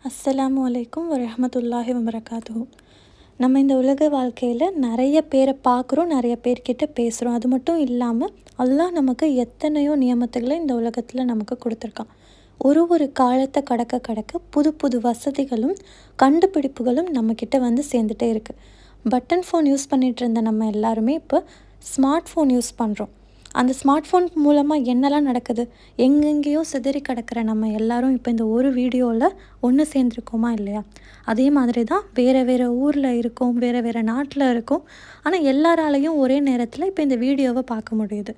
அஸ்ஸலாமு அலைக்கும் வரஹ்மத்துல்லாஹி வபரகாத்துஹு. நம்ம இந்த உலக வாழ்க்கையில் நிறைய பேரை பார்க்குறோம், நிறைய பேர்கிட்ட பேசுகிறோம். அது மட்டும் இல்லாமல் அல்லாஹ் நமக்கு எத்தனையோ நியமத்துகளை இந்த உலகத்தில் நமக்கு கொடுத்துருக்கான். ஒரு காலத்தை கடக்க கடக்க புது புது வசதிகளும் கண்டுபிடிப்புகளும் நம்மக்கிட்ட வந்து சேர்ந்துட்டே இருக்குது. பட்டன் ஃபோன் யூஸ் பண்ணிகிட்டு இருந்த நம்ம எல்லாருமே இப்போ ஸ்மார்ட் ஃபோன் யூஸ் பண்ணுறோம். அந்த ஸ்மார்ட் ஃபோன் மூலமாக என்னெல்லாம் நடக்குது, எங்கெங்கேயோ சிதறி கிடக்கிற நம்ம எல்லாரும் இப்போ இந்த ஒரு வீடியோவில் ஒன்று சேர்ந்துருக்கோமா இல்லையா? அதே மாதிரி தான் வேறு வேறு ஊரில் இருக்கோம், வேறு வேறு நாட்டில் இருக்கோம். ஆனால் எல்லாராலையும் ஒரே நேரத்தில் இப்போ இந்த வீடியோவை பார்க்க முடியுது.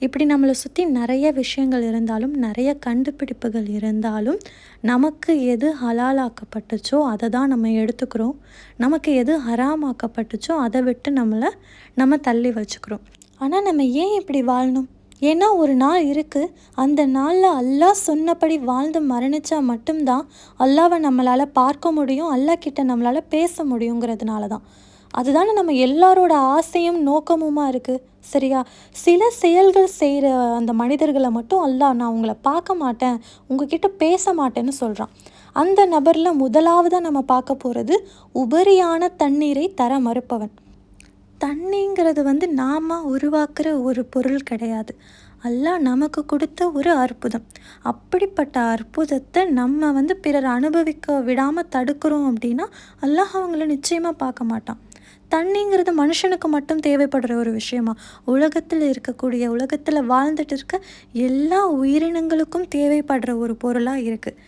இப்படி நம்மளை சுற்றி நிறைய விஷயங்கள் இருந்தாலும், நிறைய கண்டுபிடிப்புகள் இருந்தாலும், நமக்கு எது ஹலாலாக்கப்பட்டுச்சோ அதை தான் நம்ம எடுத்துக்கிறோம். நமக்கு எது ஹராமாக்கப்பட்டுச்சோ அதை விட்டு நம்ம தள்ளி வச்சுக்கிறோம். ஆனால் நம்ம ஏன் இப்படி வாழணும்? ஏன்னா ஒரு நாள் இருக்குது, அந்த நாளில் அல்லாஹ் சொன்னபடி வாழ்ந்து மரணித்தா மட்டும்தான் அல்லாவை நம்மளால் பார்க்க முடியும், அல்லாஹ் கிட்ட நம்மளால் பேச முடியுங்கிறதுனால தான். அதுதானே நம்ம எல்லாரோட ஆசையும் நோக்கமுமா இருக்குது. சரியா? சில செயல்கள் செய்கிற அந்த மனிதர்களை மட்டும் அல்லாஹ் நான் உங்களை பார்க்க மாட்டேன், உங்ககிட்ட பேச மாட்டேன்னு சொல்கிறான். அந்த நபரில் முதலாவதாக நம்ம பார்க்க போகிறது உபரியான தண்ணீரை தர மறுப்பவன். தண்ணிங்கிறது வந்து நாம் உருவாக்குற ஒரு பொருள் கிடையாது. அல்லாஹ் நமக்கு கொடுத்த ஒரு அற்புதம். அப்படிப்பட்ட அற்புதத்தை நம்ம வந்து பிறர் அனுபவிக்க விடாமல் தடுக்கிறோம் அப்படின்னா அல்லாஹ் அவங்கள நிச்சயமாக பார்க்க மாட்டான். தண்ணிங்கிறது மனுஷனுக்கு மட்டும் தேவைப்படுற ஒரு விஷயமா? உலகத்தில் வாழ்ந்துட்டு இருக்க எல்லா உயிரினங்களுக்கும் தேவைப்படுற ஒரு பொருளாக இருக்குது.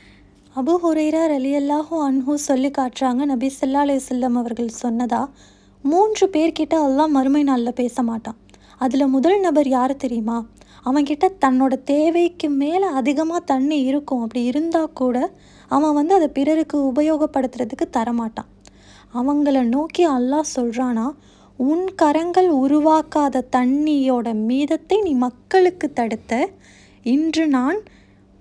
அபூ ஹுரைரா ரலியல்லாஹு அன்ஹு சொல்லி காட்டுறாங்க, நபி ஸல்லல்லாஹு அலைஹி வஸல்லம் அவர்கள் சொன்னதா, 3 பேர்கிட்ட அல்லாஹ் மறுமை நாளில் பேச மாட்டான். அதில் முதல் நபர் யார் தெரியுமா? அவன்கிட்ட தன்னோட தேவைக்கு மேலே அதிகமாக தண்ணி இருக்கும். அப்படி இருந்தால் கூட அவன் வந்து அதை பிறருக்கு உபயோகப்படுத்துறதுக்கு தரமாட்டான். அவங்கள நோக்கி அல்லாஹ் சொல்கிறானா, உன் கரங்கள் உருவாக்காத தண்ணியோட மீதத்தை நீ மக்களுக்கு தடுத்த, இன்று நான்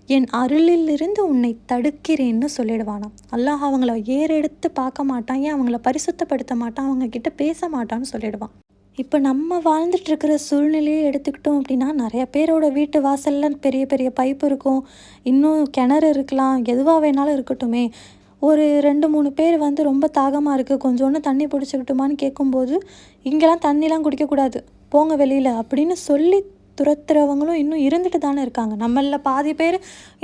என் அருளிலிருந்து உன்னை தடுக்கிறேன்னு சொல்லிடுவானாம். அல்லாஹ் அவங்கள ஏறெடுத்து பார்க்க மாட்டான், ஏன் அவங்கள பரிசுத்தப்படுத்த மாட்டான், அவங்கக்கிட்ட பேச மாட்டான்னு சொல்லிடுவான். இப்போ நம்ம வாழ்ந்துட்டுருக்கிற சூழ்நிலையை எடுத்துக்கிட்டோம் அப்படின்னா, நிறைய பேரோட வீட்டு வாசலில் பெரிய பெரிய பைப் இருக்கும், இன்னும் கிணறு இருக்கலாம், எதுவாக வேணாலும் இருக்கட்டுமே. ஒரு 2-3 பேர் வந்து ரொம்ப தாகமாக இருக்குது, கொஞ்சோண்டு தண்ணி பிடிச்சிக்கிட்டுமான்னு கேட்கும்போது, இங்கெல்லாம் தண்ணிலாம் குடிக்கக்கூடாது, போங்க வெளியில் அப்படின்னு சொல்லி துரத்துறவங்களும் இன்னும் இருந்துட்டு தானே இருக்காங்க. நம்மளில் பாதி பேர்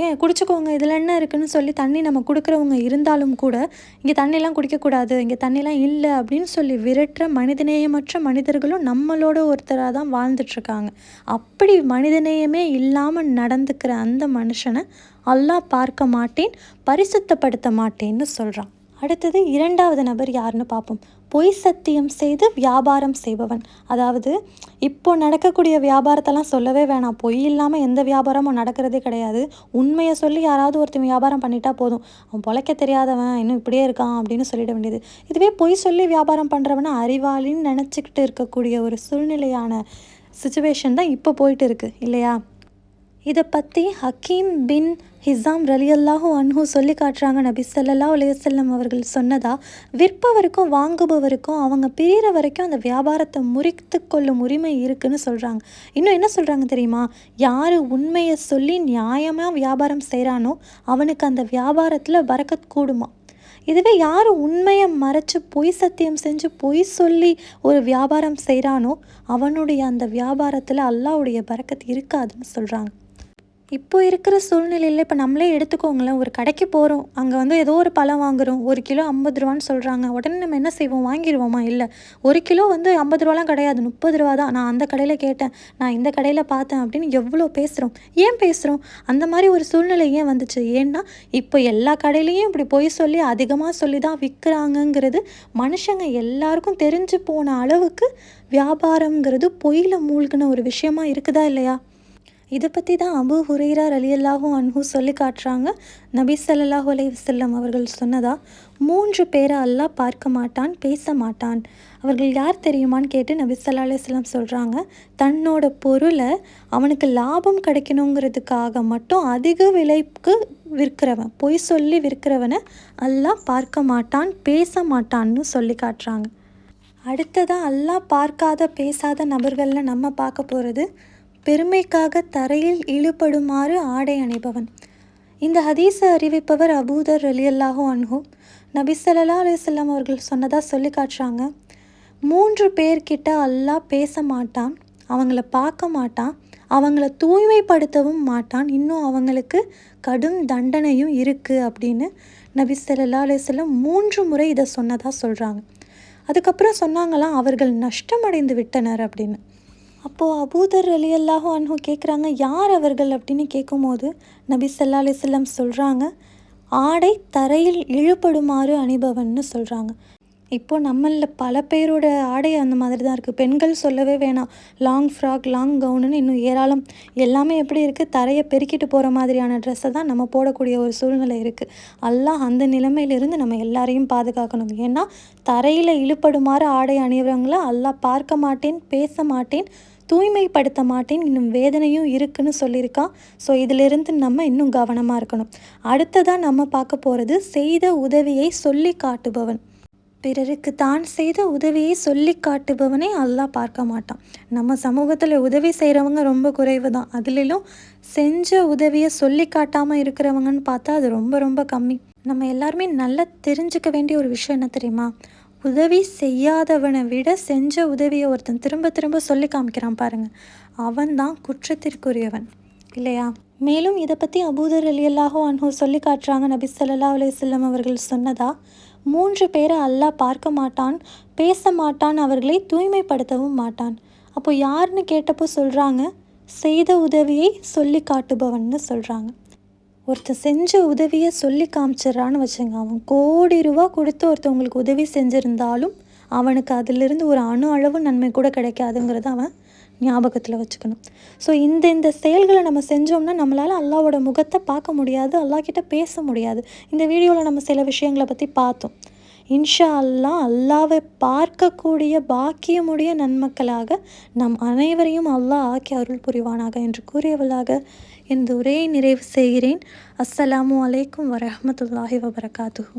ஏன் குடிச்சிக்கோங்க, இதில் என்ன இருக்குதுன்னு சொல்லி தண்ணி நம்ம கொடுக்குறவங்க இருந்தாலும் கூட, இங்கே தண்ணிலாம் குடிக்கக்கூடாது, இங்கே தண்ணிலாம் இல்லை அப்படின்னு சொல்லி விரட்டுற மனிதநேயமற்ற மனிதர்களும் நம்மளோட ஒருத்தராக தான் வாழ்ந்துட்டுருக்காங்க. அப்படி மனிதநேயமே இல்லாமல் நடந்துக்கிற அந்த மனுஷனை அல்லாஹ் பார்க்க மாட்டேன், பரிசுத்தப்படுத்த மாட்டேன்னு சொல்கிறான். அடுத்தது 2வது நபர் யாருன்னு பார்ப்போம். பொய் சத்தியம் செய்து வியாபாரம் செய்பவன். அதாவது இப்போ நடக்கக்கூடிய வியாபாரத்தெல்லாம் சொல்லவே வேணாம். பொய் இல்லாமல் எந்த வியாபாரமும் நடக்கிறதே கிடையாது. உண்மையை சொல்லி யாராவது ஒருத்தன் வியாபாரம் பண்ணிட்டா போதும், அவன் பொழைக்க தெரியாதவன், இன்னும் இப்படியே இருக்கான் அப்படின்னு சொல்லிட வேண்டியது. இதுவே பொய் சொல்லி வியாபாரம் பண்ணுறவனை அறிவாளின்னு நினச்சிக்கிட்டு இருக்கக்கூடிய ஒரு சூழ்நிலையான சிச்சுவேஷன் தான் இப்போ போயிட்டு இருக்குது இல்லையா? இதை பற்றி ஹக்கீம் பின் ஹிசாம் ரலியல்லாஹு அன்ஹு சொல்லி காட்டுறாங்க, நபி ஸல்லல்லாஹு அலைஹி வஸல்லம் அவர்கள் சொன்னதா, விற்பவருக்கும் வாங்குபவருக்கும் அவங்க பிரிகிற வரைக்கும் அந்த வியாபாரத்தை முறித்து கொள்ளும் உரிமை இருக்குன்னு சொல்கிறாங்க. இன்னும் என்ன சொல்கிறாங்க தெரியுமா? யார் உண்மையை சொல்லி நியாயமாக வியாபாரம் செய்கிறானோ அவனுக்கு அந்த வியாபாரத்தில் பரக்கத் கூடுமா. இதுவே யார் உண்மையை மறைச்சு பொய் சத்தியம் செஞ்சு பொய் சொல்லி ஒரு வியாபாரம் செய்கிறானோ அவனுடைய அந்த வியாபாரத்தில் அல்லாஹ்வுடைய பரக்கத் இருக்காதுன்னு சொல்கிறாங்க. இப்போ இருக்கிற சூழ்நிலையில் இப்போ நம்மளே எடுத்துக்கோங்களேன், ஒரு கடைக்கு போகிறோம், அங்கே வந்து ஏதோ ஒரு பழம் வாங்குகிறோம், 1 கிலோ 50 ரூபான்னு சொல்கிறாங்க. உடனே நம்ம என்ன செய்வோம்? வாங்கிடுவோமா? இல்லை. 1 கிலோ வந்து 50 ரூபாலாம் கிடையாது, 30 ரூபா தான், நான் அந்த கடையில் கேட்டேன், நான் இந்த கடையில் பார்த்தேன் அப்படின்னு எவ்வளோ பேசுகிறோம். ஏன் பேசுகிறோம்? அந்த மாதிரி ஒரு சூழ்நிலை ஏன் வந்துச்சு? ஏன்னா இப்போ எல்லா கடையிலையும் இப்படி பொய் சொல்லி அதிகமாக சொல்லி தான் விற்கிறாங்கங்கிறது மனுஷங்க எல்லாருக்கும் தெரிஞ்சு போன அளவுக்கு வியாபாரங்கிறது பொய்யில் மூழ்கின ஒரு விஷயமா இருக்குதா இல்லையா? இதை பற்றி தான் அபூ ஹுரைரா ரலியல்லாஹு அன்ஹு சொல்லி காட்டுறாங்க, நபி ஸல்லல்லாஹு அலைஹி வஸல்லம் அவர்கள் சொன்னதா, 3 பேரை அல்லாஹ் பார்க்க மாட்டான், பேச மாட்டான். அவர்கள் யார் தெரியுமான்னு கேட்டு நபி ஸல்லல்லாஹு அலைஹி வஸல்லம் சொல்கிறாங்க, தன்னோட பொருளை அவனுக்கு லாபம் கிடைக்கணுங்கிறதுக்காக மட்டும் அதிக விலைக்கு விற்கிறவன், பொய் சொல்லி விற்கிறவனை அல்லாஹ் பார்க்க மாட்டான், பேச மாட்டான்னு சொல்லி காட்டுறாங்க. அடுத்ததாக அல்லாஹ் பார்க்காத பேசாத நபர்களில் நம்ம பார்க்க போகிறது பெருமைக்காக தரையில் இழுபடுமாறு ஆடை அணிபவன். இந்த ஹதீஸை அறிவிப்பவர் அபூதர் ரலியல்லாஹு அன்ஹு. நபி ஸல்லல்லாஹு அலைஹி வஸல்லம் அவர்கள் சொன்னதாக சொல்லி காட்டுறாங்க, 3 பேர்கிட்ட அல்லாஹ் பேச மாட்டான், அவங்கள பார்க்க மாட்டான், அவங்கள தூய்மைப்படுத்தவும் மாட்டான், இன்னும் அவங்களுக்கு கடும் தண்டனையும் இருக்குது அப்படின்னு நபி ஸல்லல்லாஹு அலைஹி வஸல்லம் 3 முறை இதை சொன்னதாக சொல்கிறாங்க. அதுக்கப்புறம் சொன்னாங்களாம், அவர்கள் நஷ்டமடைந்து விட்டனர் அப்படின்னு. அப்போது அபூதர் ரலியல்லாஹு அன்ஹு கேட்குறாங்க, யார் அவர்கள் அப்படின்னு கேட்கும்போது நபி ஸல்லல்லாஹு அலைஹி வஸல்லம் சொல்கிறாங்க, ஆடை தரையில் இழுபடுமாறு அணிபவன்னு சொல்கிறாங்க. இப்போது நம்மளில் பல பேரோட ஆடை அந்த மாதிரி தான் இருக்குது. பெண்கள் சொல்லவே வேணாம், லாங் ஃப்ராக், லாங் கவுனுன்னு இன்னும் ஏராளம். எல்லாமே எப்படி இருக்குது, தரையை பெருக்கிட்டு போகிற மாதிரியான ட்ரெஸ்ஸை தான் நம்ம போடக்கூடிய ஒரு சூழ்நிலை இருக்குது. அல்லாஹ் அந்த நிலைமையிலிருந்து நம்ம எல்லாரையும் பாதுகாக்கணும். ஏன்னா தரையில் இழுபடுமாறு ஆடை அணிகிறவங்கள அல்லாஹ் பார்க்க மாட்டேன், பேச மாட்டேன், தூய்மைப்படுத்த மாட்டேன், இன்னும் வேதனையும் இருக்குன்னு சொல்லியிருக்கான். ஸோ இதிலிருந்து நம்ம இன்னும் கவனமாக இருக்கணும். அடுத்ததாக நம்ம பார்க்க போகிறது, செய்த உதவியை சொல்லி காட்டுபவன். பிறருக்கு தான் செய்த உதவியை சொல்லி காட்டுபவனே அல்லாஹ் பார்க்க மாட்டான். நம்ம சமூகத்தில் உதவி செய்கிறவங்க ரொம்ப குறைவு தான். அதிலும் செஞ்ச உதவியை சொல்லி காட்டாமல் இருக்கிறவங்கன்னு பார்த்தா அது ரொம்ப ரொம்ப கம்மி. நம்ம எல்லாருமே நல்லா தெரிஞ்சுக்க வேண்டிய ஒரு விஷயம் என்ன தெரியுமா, உதவி செய்யாதவனை விட செஞ்ச உதவியை ஒருத்தன் திரும்ப திரும்ப சொல்லி காமிக்கிறான் பாருங்கள், அவன் தான் குற்றத்திற்குரியவன் இல்லையா? மேலும் இதை பற்றி அபூதர் ரலியல்லாஹு அன்ஹு சொல்லி காட்டுறாங்க, நபி ஸல்லல்லாஹு அலைஹி வஸல்லம் அவர்கள் சொன்னதா, 3 பேரை அல்லாஹ் பார்க்க மாட்டான், பேச மாட்டான், அவர்களை தூய்மைப்படுத்தவும் மாட்டான். அப்போ யாருன்னு கேட்டப்போ சொல்கிறாங்க, செய்த உதவியை சொல்லி காட்டுபவன்னு சொல்கிறாங்க. ஒருத்தர் செஞ்ச உதவியை சொல்லி காமிச்சிட்றான்னு வச்சுங்க, அவன் கோடி ரூபா கொடுத்து ஒருத்தவங்களுக்கு உதவி செஞ்சுருந்தாலும் அவனுக்கு அதிலிருந்து ஒரு அணு அளவு நன்மை கூட கிடைக்காதுங்கிறத அவன் ஞாபகத்தில் வச்சுக்கணும். ஸோ இந்த செயல்களை நம்ம செஞ்சோம்னா நம்மளால் அல்லாவோட முகத்தை பார்க்க முடியாது, அல்லாஹ்கிட்ட பேச முடியாது. இந்த வீடியோவில் நம்ம சில விஷயங்களை பற்றி பார்த்தோம். இன்ஷா அல்லாஹ் அல்லாவை பார்க்கக்கூடிய பாக்கியமுடைய நன்மக்களாக நம் அனைவரையும் அல்லாஹ் ஆக்கி அருள் புரிவானாக என்று கூறியவளாக எனது உரையை நிறைவு செய்கிறேன். அஸ்ஸலாமு அலைக்கும் வரஹ்மத்துல்லாஹி வபரகாத்துஹு.